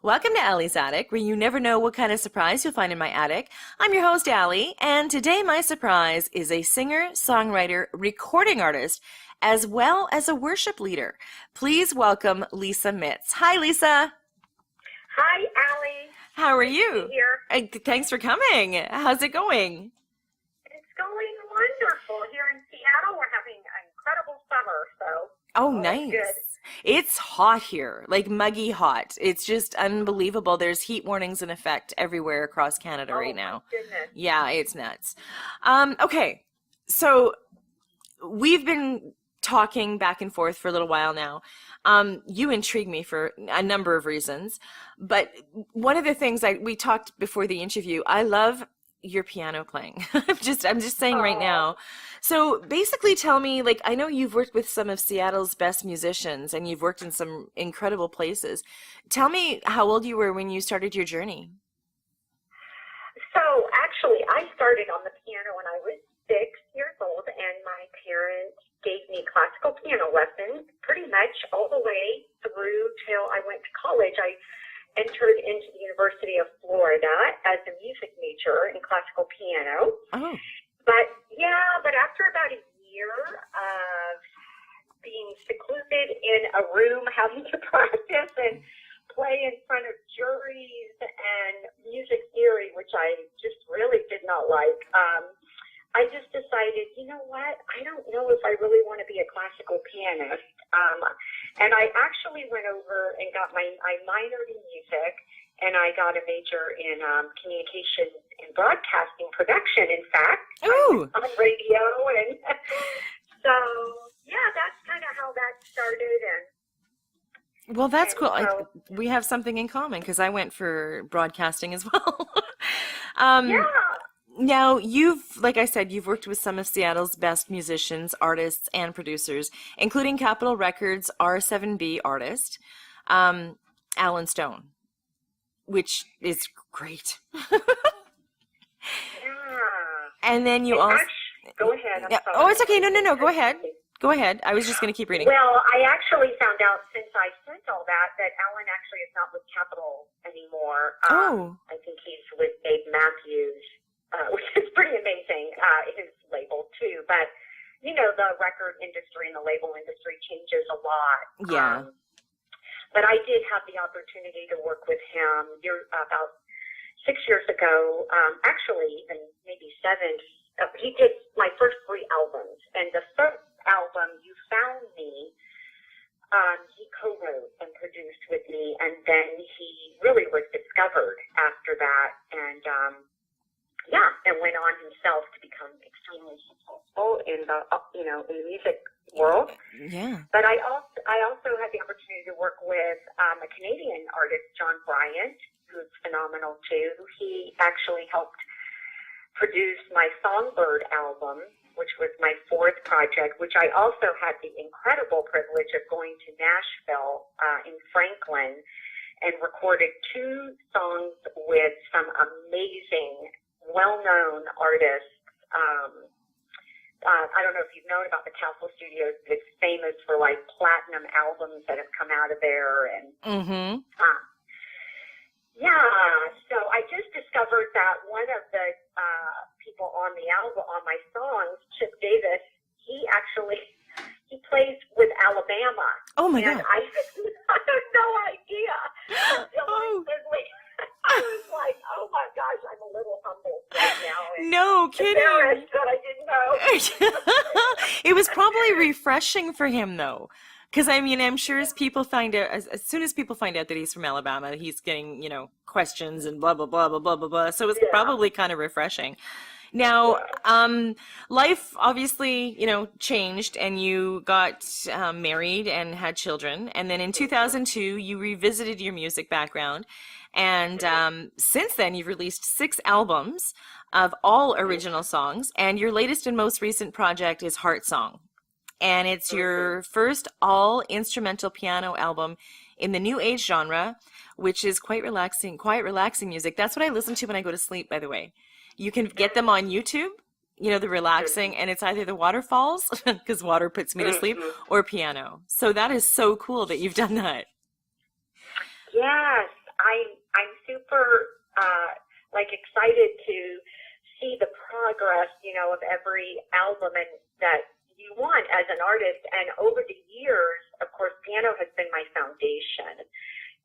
Welcome to Allie's Attic, where you never know what kind of surprise you'll find in my attic. I'm your host, Allie, and today my surprise is a singer, songwriter, recording artist, as well as a worship leader. Please welcome Lisa Mitz. Hi, Lisa. Hi, Allie. How are Nice to you? be here. Thanks for coming. How's it going? It's going wonderful here in Seattle. We're having an incredible summer, so Oh, all is nice. good. It's hot here, like muggy hot. It's just unbelievable. There's heat warnings in effect everywhere across Canada Oh right my now. goodness. Yeah, it's nuts. Okay, so we've been talking back and forth for a little while now. You intrigue me for a number of reasons, but one of the things we talked before the interview, I love your piano playing. I'm just saying right Oh, now. So basically tell me, like, I know you've worked with some of Seattle's best musicians and you've worked in some incredible places. Tell me how old you were when you started your journey. so actually, I started on the piano when I was 6 years old, and my parents gave me classical piano lessons pretty much all the way through till I went to college. I entered into the University of Florida as a music major in classical piano. Oh, But after about a year of being secluded in a room, having to practice and play in front of juries and music theory, which I just really did not like, I just decided, you know what, I don't know if I really want to be a classical pianist. And I actually went over and I minored in music, and I got a major in communications and broadcasting production, in fact, ooh. on radio. And so, yeah, that's kind of how that started. Well, that's And cool. so, We have something in common because I went for broadcasting as well. Um, yeah. Now, like I said, you've worked with some of Seattle's best musicians, artists, and producers, including Capitol Records R7B artist, Alan Stone, which is great. Yeah. And then you And also, actually, go ahead. I'm yeah. Oh, sorry. it's okay. I No, no, didn't no. Go cut ahead. you. Go ahead. I was just going to keep reading. Well, I actually found out since I sent all that Alan actually is not with Capitol anymore. Oh, I think he's with Dave Matthews, which is pretty amazing, his label too. But, you know, the record industry and the label industry changes a lot. yeah. But I did have the opportunity to work with him about 6 years ago, actually even maybe seven. He did my first three albums, and the first album, You Found Me, he co-wrote and produced with me, and then he really was discovered after that, and and went on himself to become extremely successful in the in the music world. Yeah. But I also had the opportunity to work with a Canadian artist, John Bryant, who's phenomenal too. He actually helped produce my Songbird album, which was my fourth project, which I also had the incredible privilege of going to Nashville in Franklin and recorded two songs with some amazing, well-known artists. I don't know if you've known about the Castle Studios, but it's famous for like platinum albums that have come out of there. And Mm-hmm. so I just discovered that one of the people on the album, on my songs, Chip Davis, he plays with Alabama, Oh my and God. I had no idea until Oh, recently. I was like, oh my gosh, I'm a little humbled right now and no kidding. embarrassed that I didn't know. It was probably refreshing for him though. Because I mean, I'm sure as people find out, as soon as people find out that he's from Alabama, he's getting, questions and blah, blah, blah, blah, blah, blah, blah. So it's Yeah, probably kind of refreshing. Now, yeah. life obviously, changed and you got married and had children. And then in 2002, you revisited your music background. And since then, you've released 6 albums of all original songs. And your latest and most recent project is Heart Song. And it's Mm-hmm. your first all instrumental piano album in the new age genre, which is quite relaxing music. That's what I listen to when I go to sleep, by the way. You can get them on YouTube, the relaxing, and it's either the waterfalls, because water puts me to sleep, Mm-hmm. or piano. So that is so cool that you've done that. Yes, I'm super like excited to see the progress, you know, of every album and that you want as an artist. And over the years, of course, piano has been my foundation.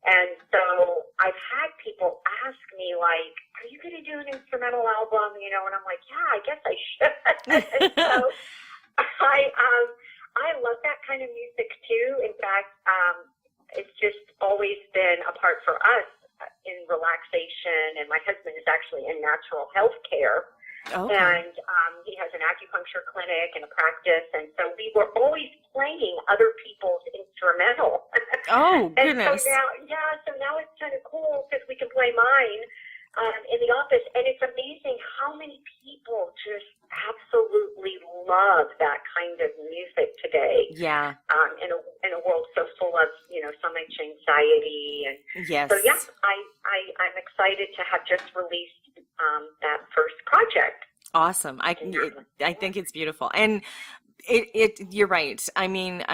And so I've had people ask me, like, are you going to do an instrumental album? You know, and I'm like, yeah, I guess I should. And so I love that kind of music too. In fact, it's just always been a part for us in relaxation. And my husband is actually in natural health care. Okay. And he has an acupuncture clinic and a practice. And so we were always playing other people's instrumental. Oh, And goodness. so now it's kind of cool because we can play mine in the office. And it's amazing how many people just absolutely love that kind of music today. Yeah. In a world so full of, you know, so much anxiety. And Yes. so, yeah, I'm excited to have just released that first project. Awesome. I think it's beautiful. And you're right. I mean,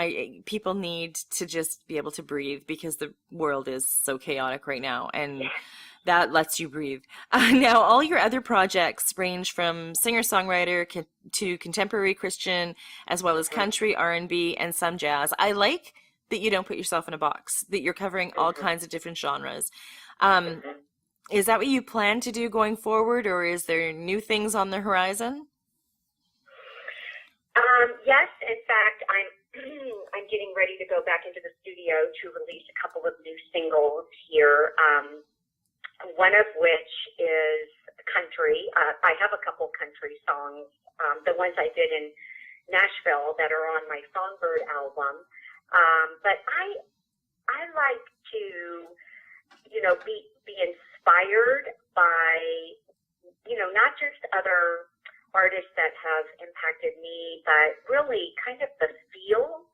people need to just be able to breathe because the world is so chaotic right now, and that lets you breathe. Now, all your other projects range from singer-songwriter to contemporary Christian, as well as country, R&B, and some jazz. I like that you don't put yourself in a box, that you're covering all kinds of different genres. Is that what you plan to do going forward, or is there new things on the horizon? Yes, in fact, I'm getting ready to go back into the studio to release a couple of new singles here. One of which is country. I have a couple country songs, the ones I did in Nashville that are on my Songbird album. But I like to, you know, be inspired by, you know, not just other artists that have impacted me, but really kind of the feel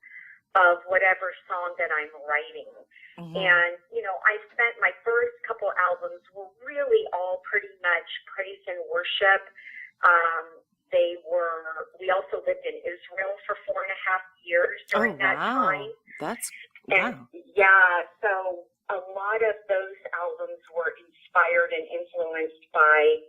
of whatever song that I'm writing. Mm-hmm. And, you know, I spent my first couple albums were really all pretty much praise and worship. We also lived in Israel for 4.5 years during that time. Wow. Yeah, so a lot of those albums were inspired and influenced by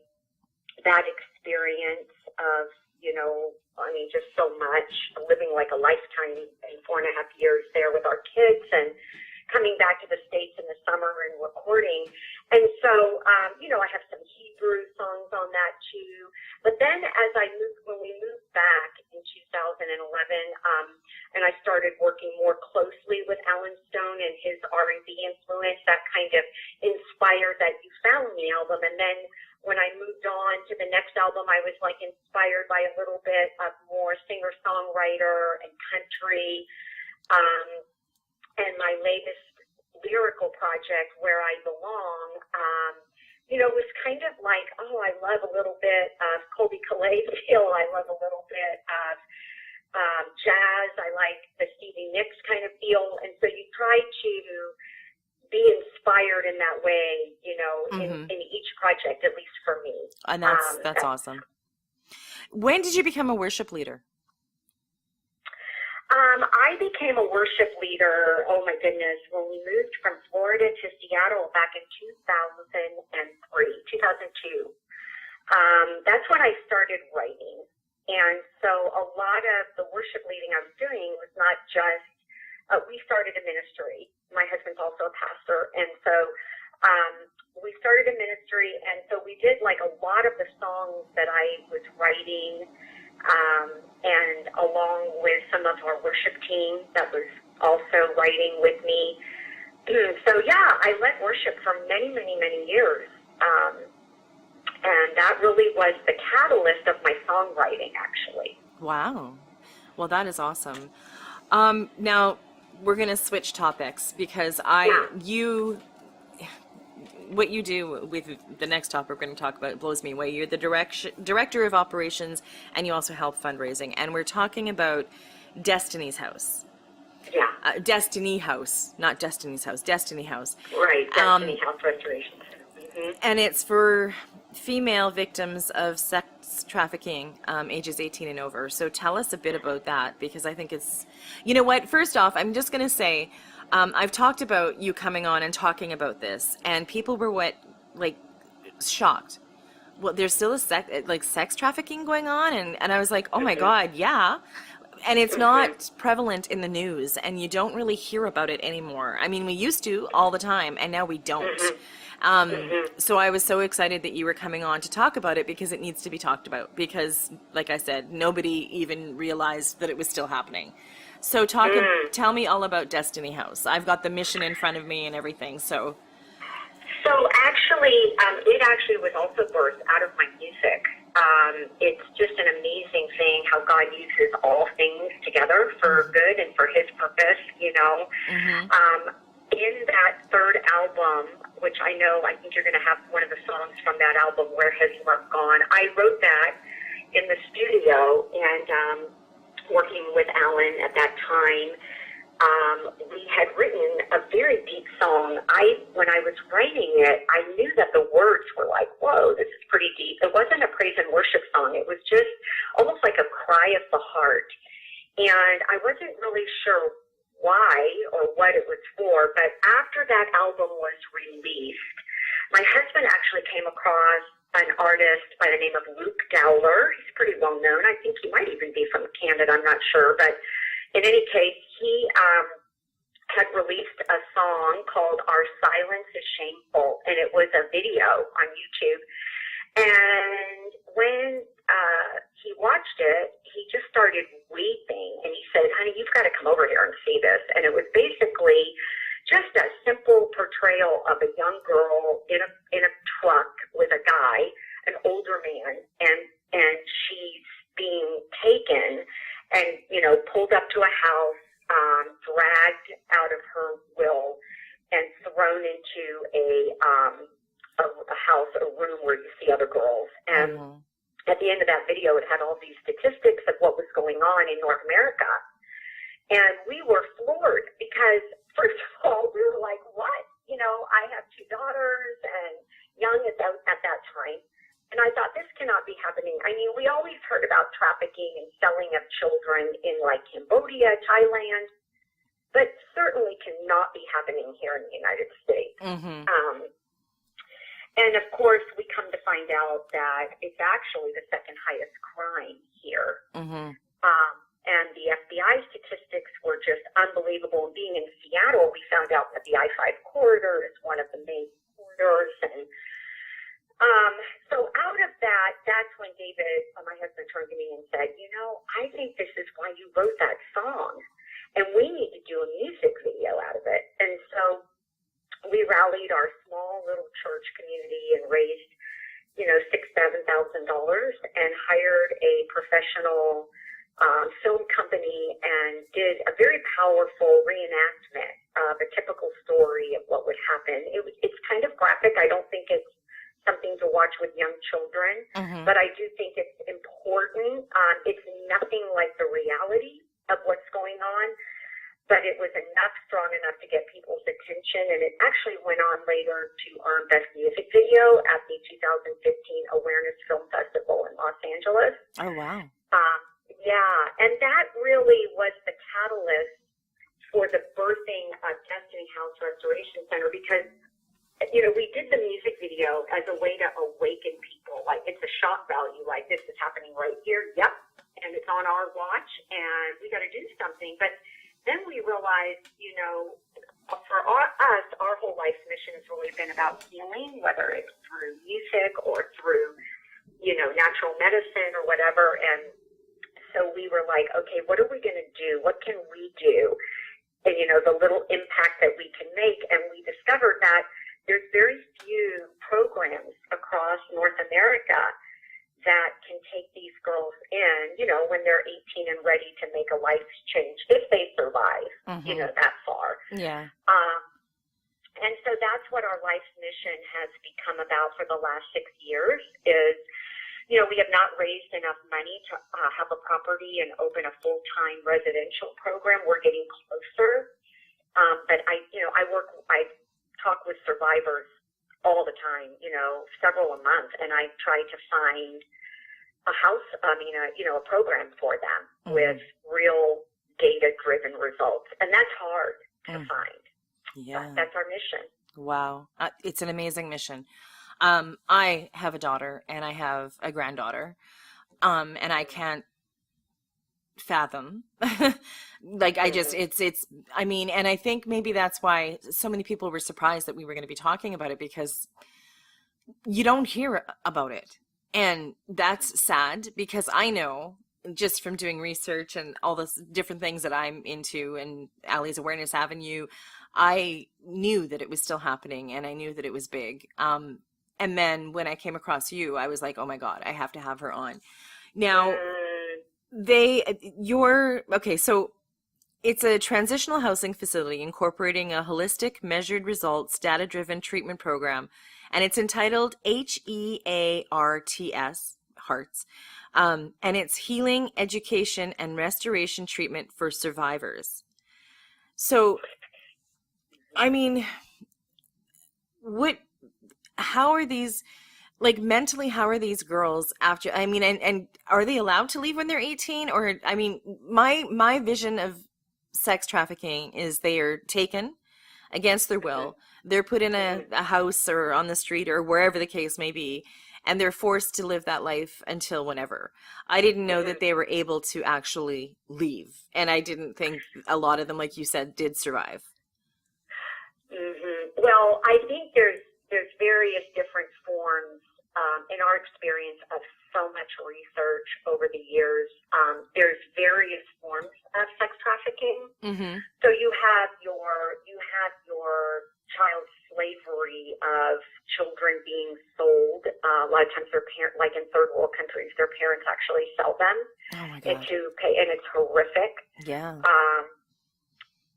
that experience of, you know, I mean, just so much, living like a lifetime in 4.5 years there with our kids and coming back to the States in the summer and recording. And so, you know, I have some Hebrew songs on that too. But then when we moved back in 2011, and I started working more closely with Alan Stone and his R&B influence, that kind of inspired that You Found Me album. And then when I moved on to the next album, I was like inspired by a little bit of more singer-songwriter and country. And my latest lyrical project, Where I Belong, you know, was kind of like, oh, I love a little bit of Colby Calais feel. I love a little bit of jazz. I like the Stevie Nicks kind of feel. And so you try to be inspired in that way, you know, in each project, at least for me. And that's awesome. When did you become a worship leader? I became a worship leader, oh my goodness, when we moved from Florida to Seattle back in 2002. That's when I started writing. And so a lot of the worship leading I was doing was not just, we started a ministry. My husband's also a pastor. And so we started a ministry. And so we did like a lot of the songs that I was writing, and along with some of our worship team that was also writing with me. So yeah, I led worship for many, many, many years. And that really was the catalyst of my songwriting, actually. Wow. Well, that is awesome. Now we're going to switch topics because what you do with the next topic we're going to talk about blows me away. You're the director of operations, and you also help fundraising. And we're talking about Destiny's House. Yeah. Destiny House, not Destiny's House, Destiny House. Right, Destiny House Restoration Center. Mm-hmm. And it's for female victims of sex trafficking, ages 18 and over. So tell us a bit about that, because I think it's, you know what, first off, I'm just going to say, I've talked about you coming on and talking about this, and people were like shocked. Well, there's still a sex trafficking going on, and I was like, oh my Mhm. God, yeah. And it's Mhm. not prevalent in the news, and you don't really hear about it anymore. I mean, we used to all the time, and now we don't. Mhm. Mhm. So I was so excited that you were coming on to talk about it because it needs to be talked about. Because, like I said, nobody even realized that it was still happening. So Mm. tell me all about Destiny House. I've got the mission in front of me and everything. So, So actually, it actually was also birthed out of my music. It's just an amazing thing how God uses all things together for good and for His purpose, you know. mm-hmm. In that third album, which I think you're going to have one of the songs from that album, Where Has Love Gone? I wrote that in the studio and working with Alan at that time. We had written a very deep song. When I was writing it, I knew that the words were like, whoa, this is pretty deep. It wasn't a praise and worship song. It was just almost like a cry of the heart. And I wasn't really sure why or what it was for, but after that album was released, my husband actually came across an artist by the name of Luke Dowler. He's pretty well known. I think he might even be from Canada. I'm not sure, but in any case, he had released a song called Our Silence is Shameful, and it was a video on YouTube. And when he watched it, he just started weeping, and he said, honey, you've got to come over here and see this. And it was basically just a simple portrayal of a young girl in a truck with a guy, an older man, and she's being taken and, pulled up to a house, dragged out of her will, and thrown into a house, a room where you see other girls. And at the end of that video, it had all these statistics of what was going on in North America. And we were floored because, first of all, we were like, what? I have two daughters and young at that time. And I thought, this cannot be happening. I mean, we always heard about trafficking and selling of children in like Cambodia, Thailand, but certainly cannot be happening here in the United States. Mm-hmm. And of course, we come to find out that it's actually the second highest crime here. Mm-hmm. And the FBI statistics were just unbelievable. Being in Seattle, we found out that the I-5 corridor is one of the main corridors. And so out of that, that's when David, my husband, turned to me and said, I think this is why you wrote that song. And we need to do a music video out of it. And so we rallied our small little church community and raised, $6,000-7,000 and hired a professional film company and did a very powerful reenactment of a typical story of what would happen. It's kind of graphic. I don't think it's something to watch with young children, but I do think it's important. It's nothing like the reality of what's going on, but it was strong enough to get people's attention, and it actually went on later to earn Best Music Video at the 2015 Awareness Film Festival in Los Angeles. Oh, wow. Yeah, and that really was the catalyst for the birthing of Destiny House Restoration Center because, we did the music video as a way to awaken people. Like, it's a shock value, like, this is happening right here. Yep. And it's on our watch, and we got to do something. But then we realized, for us, our whole life's mission has really been about healing, whether it's through music or through, natural medicine or whatever. And so we were like, okay, what are we going to do? What can we do? And, the little impact that we can make. And we discovered that there's very few programs across North America that can take these girls in, when they're 18 and ready to make a life change, if they survive, that far. Yeah. And so that's what our life's mission has become about for the last 6 years is, we have not raised enough money to have a property and open a full-time residential program. We're getting closer. But I talk with survivors all the time, several a month, and I try to find a program for them with real data-driven results. And that's hard. to find. Yeah. That's our mission. Wow. It's an amazing mission. I have a daughter and I have a granddaughter. And I can't fathom like I just it's I mean, and I think maybe that's why so many people were surprised that we were going to be talking about it, because you don't hear about it. And that's sad, because I know just from doing research and all the different things that I'm into and Allie's Awareness Avenue, I knew that it was still happening and I knew that it was big. And then when I came across you, I was like, oh my God, I have to have her on. Now, okay, so it's a transitional housing facility incorporating a holistic, measured results, data-driven treatment program, and it's entitled HEARTS, Hearts, and it's healing, education, and restoration treatment for survivors. So, I mean, how are these, like, mentally, how are these girls after, I mean, and are they allowed to leave when they're 18? Or, I mean, my vision of sex trafficking is they are taken against their will. They're put in a house or on the street or wherever the case may be, and they're forced to live that life until whenever. I didn't know that they were able to actually leave. And I didn't think a lot of them, like you said, did survive. Well, I think there's various different forms in our experience of so much research over the years. There's various forms of sex trafficking. So you have your child slavery of children being sold. A lot of times like in third world countries, their parents actually sell them into pay, and it's horrific. Yeah.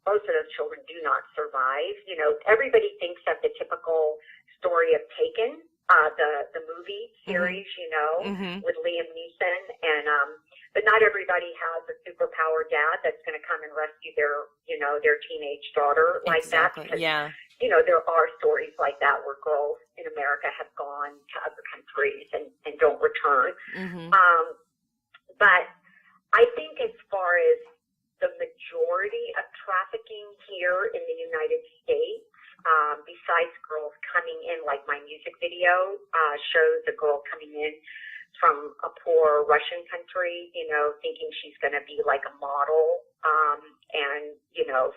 Most of those children do not survive. You know, everybody thinks of the typical story of Taken, the movie series, you know, with Liam Neeson, and but not everybody has a superpower dad that's going to come and rescue their teenage daughter like that. Because, you know, there are stories like that where girls in America have gone to other countries and don't return. But I think as far as the majority of trafficking here in the United States, besides girls coming in, like my music video shows a girl coming in from a poor Russian country, you know, thinking she's going to be like a model, and, you know,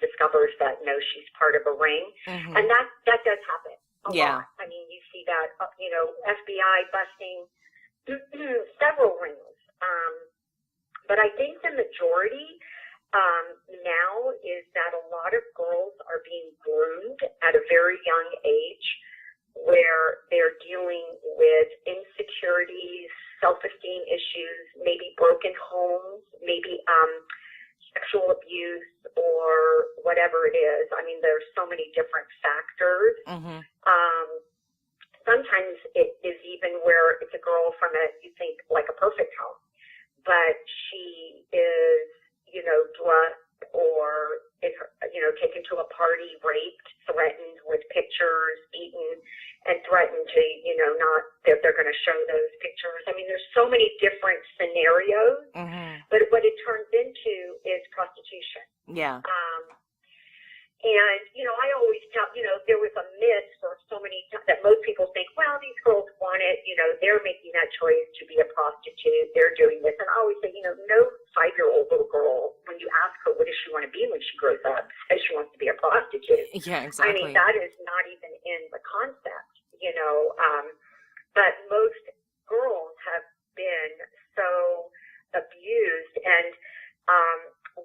discovers that, no, she's part of a ring. And that does happen a lot. I mean, you see that, you know, FBI busting several rings. But I think the majority now is that a lot of girls are being groomed at a very young age, where they're dealing with insecurities, self-esteem issues, maybe broken homes, maybe sexual abuse, or whatever it is. I mean, there's so many different factors. Sometimes it is even where it's a girl from you think like a perfect home, but she is, you know, drugged or is, you know, taken to a party, raped, threatened with pictures, beaten, and threatened to, you know, not that they're going to show those pictures. I mean, there's so many different scenarios, but what it turns into is prostitution. Yeah. And, you know, I always tell, you know, there was a myth for so many times that most people think, well, these girls want it, you know, they're making that choice to be a prostitute, they're doing this. And I always say, you know, no 5-year-old little girl, when you ask her what does she want to be when she grows up, says she wants to be a prostitute. Yeah, exactly. I mean, that is not even in the concept, you know. But most girls have been so abused. And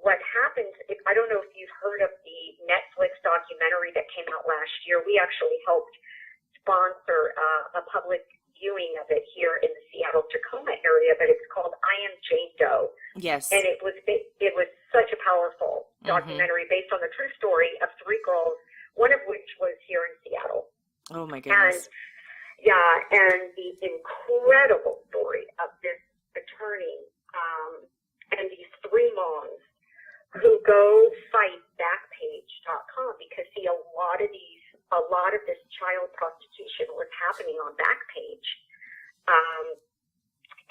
what happens, I don't know if you've heard of the Netflix documentary that came out last year. We actually helped sponsor a public viewing of it here in the Seattle-Tacoma area, but it's called I Am Jane Doe. Yes. And it was such a powerful documentary based on the true story of 3 girls, one of which was here in Seattle. Oh, my goodness. And the incredible story of this attorney and these 3 moms who go fight Backpage.com, because see, a lot of this child prostitution was happening on Backpage.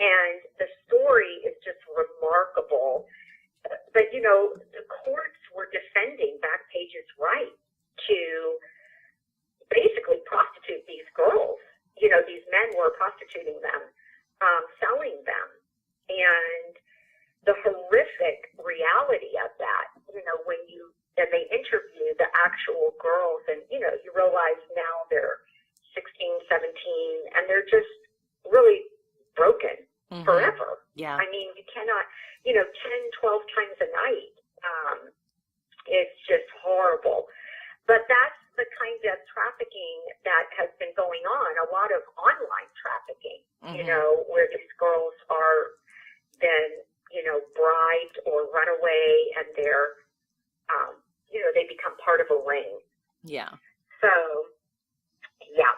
And the story is just remarkable. but the courts were defending Backpage's right to basically prostitute these girls. These men were prostituting them, selling them, and the horrific reality of that, and they interview the actual girls, and you realize now they're 16, 17, and they're just really broken forever. Yeah. I mean, you cannot, 10, 12 times a night. It's just horrible. But that's the kind of trafficking that has been going on, a lot of online trafficking, where these girls are then, bribed or run away, and they're, they become part of a ring. Yeah. So, yeah,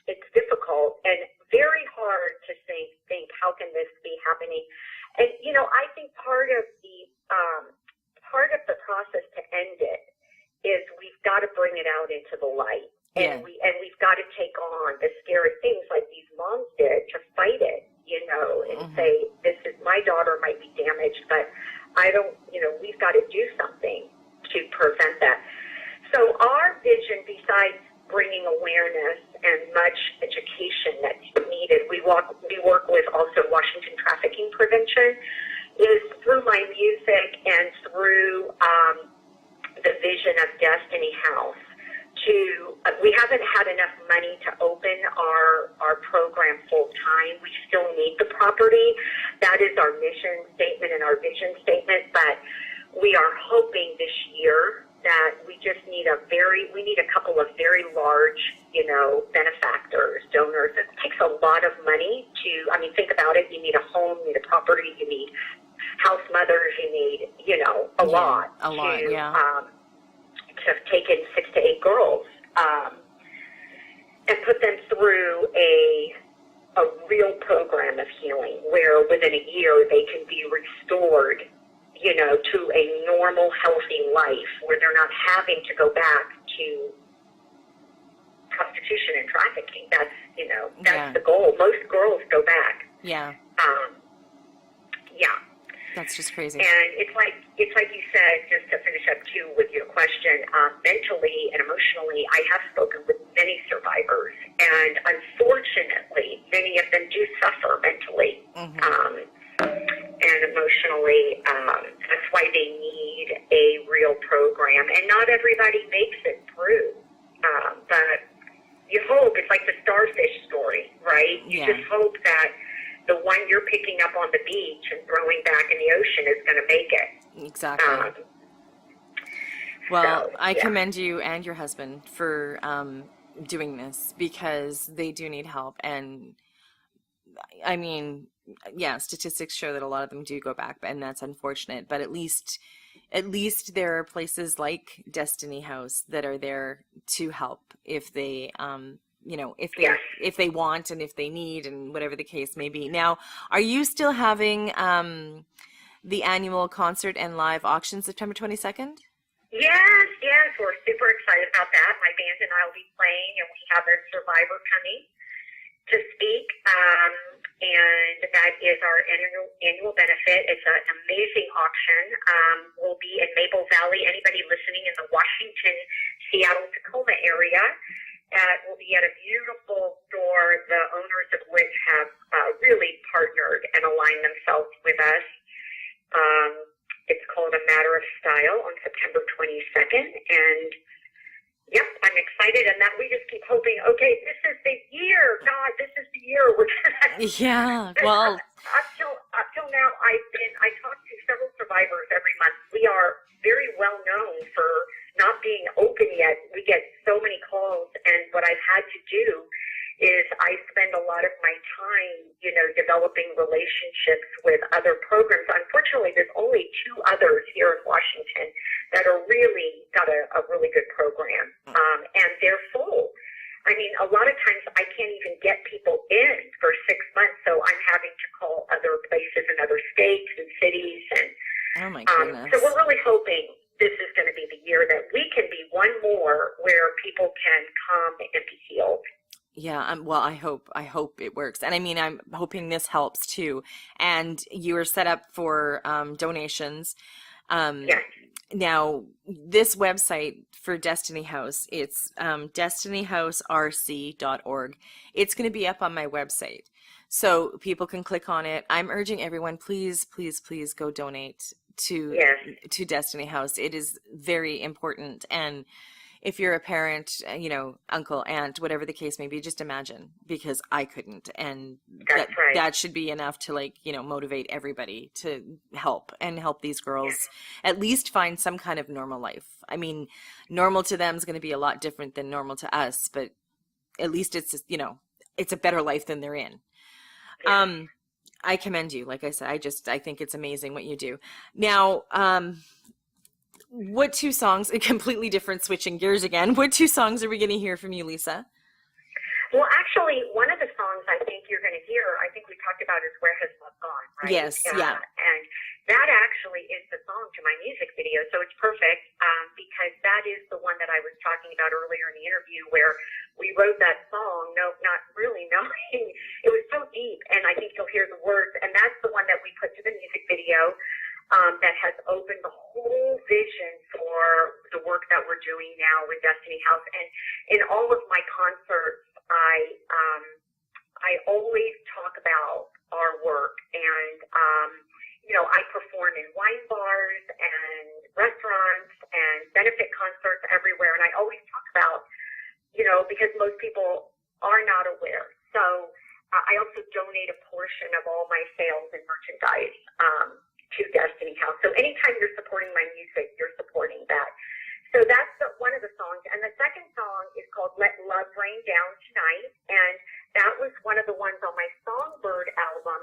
it's difficult and very hard to think how can this be happening? And, I think part of the process to end it is we've got to bring it out into the light. Yeah. And we've got to take on the scary things like these moms did to fight it, and say, my daughter might be damaged, but I don't, we've got to do something to prevent that. So our vision, besides bringing awareness and much education that's needed, we work with also Washington Trafficking Prevention, is through my music and through the vision of Destiny House. We haven't had enough money to open our program full time. We still need the property. That is our mission statement and our vision statement. But we are hoping this year that we just need we need a couple of very large, benefactors, donors. It takes a lot of money think about it. You need a home, you need a property, you need house mothers, you need, a lot. A lot, yeah. To take in 6 to 8 girls and put them through a real program of healing where within a year they can be restored, to a normal, healthy life where they're not having to go back to prostitution and trafficking. That's the goal. Most girls go back. Yeah. Yeah. That's just crazy. And it's like you said, just to finish up too with your question, mentally and emotionally, I have spoken with many survivors, and unfortunately, many of them do suffer mentally and emotionally. That's why they need a real program, and not everybody makes it through. But you hope, it's like the starfish story, right? You just hope that the one you're picking up on the beach and throwing back in the ocean is going to make it. Exactly. Well, I commend you and your husband for doing this, because they do need help. And I mean, statistics show that a lot of them do go back, and that's unfortunate. But at least there are places like Destiny House that are there to help if they if they want and if they need, and whatever the case may be. Now, are you still having the annual concert and live auction September 22nd? Yes, we're super excited about that. My band and I will be playing, and we have a survivor coming to speak, and that is our annual benefit. It's an amazing auction. We'll be in Maple Valley. Anybody listening in the Washington, Seattle, Tacoma area, we'll be at a beautiful store, the owners of which have really partnered and aligned themselves with us. It's called A Matter of Style on September 22nd. And, yep, I'm excited. And that we just keep hoping, okay, this is the year. God, this is the year. We're gonna... Yeah, well... Up till now, I talk to several survivors every month. We are very well known for not being open yet. We get so many calls, and what I've had to do is I spend a lot of my time, developing relationships with other programs. Unfortunately, there's only 2 others here in Washington that are really got a really good program, and they're full. I mean, a lot of times I can't even get people in for 6 months, so I'm having to call other places in other states and cities. And oh my goodness. So we're really hoping this is going to be the year that we can be one more where people can come and be healed. Yeah, well, I hope it works. And I mean, I'm hoping this helps too. And you are set up for donations. Um, Yes. Now, this website for Destiny House, it's destinyhouserc.org. It's going to be up on my website. So people can click on it. I'm urging everyone, please, please, please go donate to Yes. Destiny House. It is very important. And if you're a parent, uncle, aunt, whatever the case may be, just imagine, because I couldn't. And That's right. that should be enough to, like, motivate everybody to help these Yes. girls at least find some kind of normal life. I mean, normal to them is going to be a lot different than normal to us, but at least it's a better life than they're in. Yes. I commend you. Like I said, I think it's amazing what you do. Now, what two songs, completely different, switching gears again, what two songs are we going to hear from you, Lisa? Well, actually, one of the songs I think you're going to hear, I think we talked about is Where Has Love Gone, right? Yes, yeah. And that actually is the song to my music video, so it's perfect because that is the one that I was talking about earlier in the interview where we wrote that song, not really knowing. It was so deep, and I think you'll hear the words, and that's the one that we put to the music video. That has opened the whole vision for the work that we're doing now with Destiny House. And in all of my concerts, I always talk about our work. And, I perform in wine bars and restaurants and benefit concerts everywhere. And I always talk about, because most people are not aware. So I also donate a portion of all my sales and merchandise to Destiny House. So anytime you're supporting my music, you're supporting that. So that's one of the songs. And the second song is called Let Love Rain Down Tonight. And that was one of the ones on my Songbird album,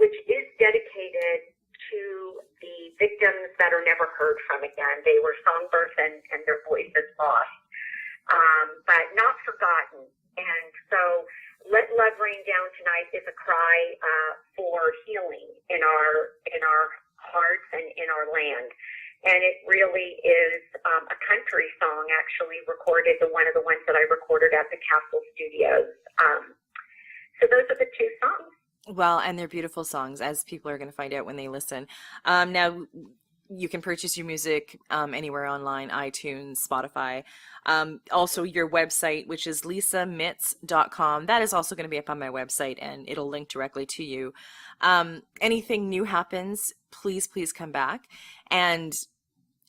which is dedicated to the victims that are never heard from again. They were songbirds and their voices lost, but not forgotten. And so Let Love Rain Down Tonight is a cry for healing in our hearts and in our land. And it really is a country song, actually recorded, one of the ones that I recorded at the Castle Studios. So those are the two songs. Well, and they're beautiful songs, as people are going to find out when they listen. Now, you can purchase your music anywhere online, iTunes, Spotify. Also, your website, which is lisamitz.com. That is also going to be up on my website, and it'll link directly to you. Anything new happens, please, please come back. And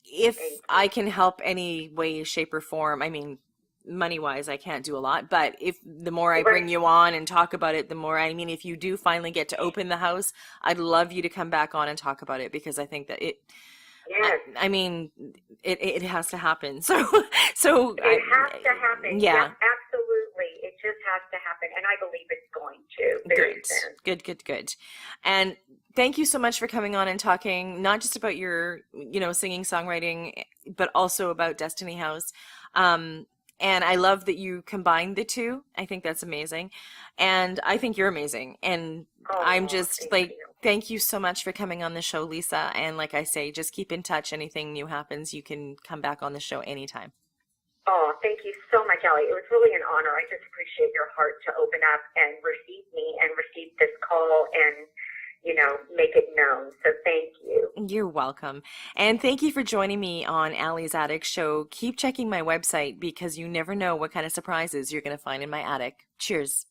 if I can help any way, shape, or form, I mean, money-wise, I can't do a lot, but if the more I bring you on and talk about it, the more, I mean, if you do finally get to open the house, I'd love you to come back on and talk about it, because I think that Yes. I mean, it has to happen. So it has to happen. Yeah. Absolutely. It just has to happen. And I believe it's going to very soon. Good. And thank you so much for coming on and talking, not just about your, singing, songwriting, but also about Destiny House. And I love that you combined the two. I think that's amazing. And I think you're amazing. And I'm just thank you so much for coming on the show, Lisa. And like I say, just keep in touch. Anything new happens, you can come back on the show anytime. Oh, thank you so much, Ellie. It was really an honor. I just appreciate your heart to open up and receive me and receive this call and, make it known. So thank you. You're welcome. And thank you for joining me on Allie's Attic Show. Keep checking my website, because you never know what kind of surprises you're going to find in my attic. Cheers.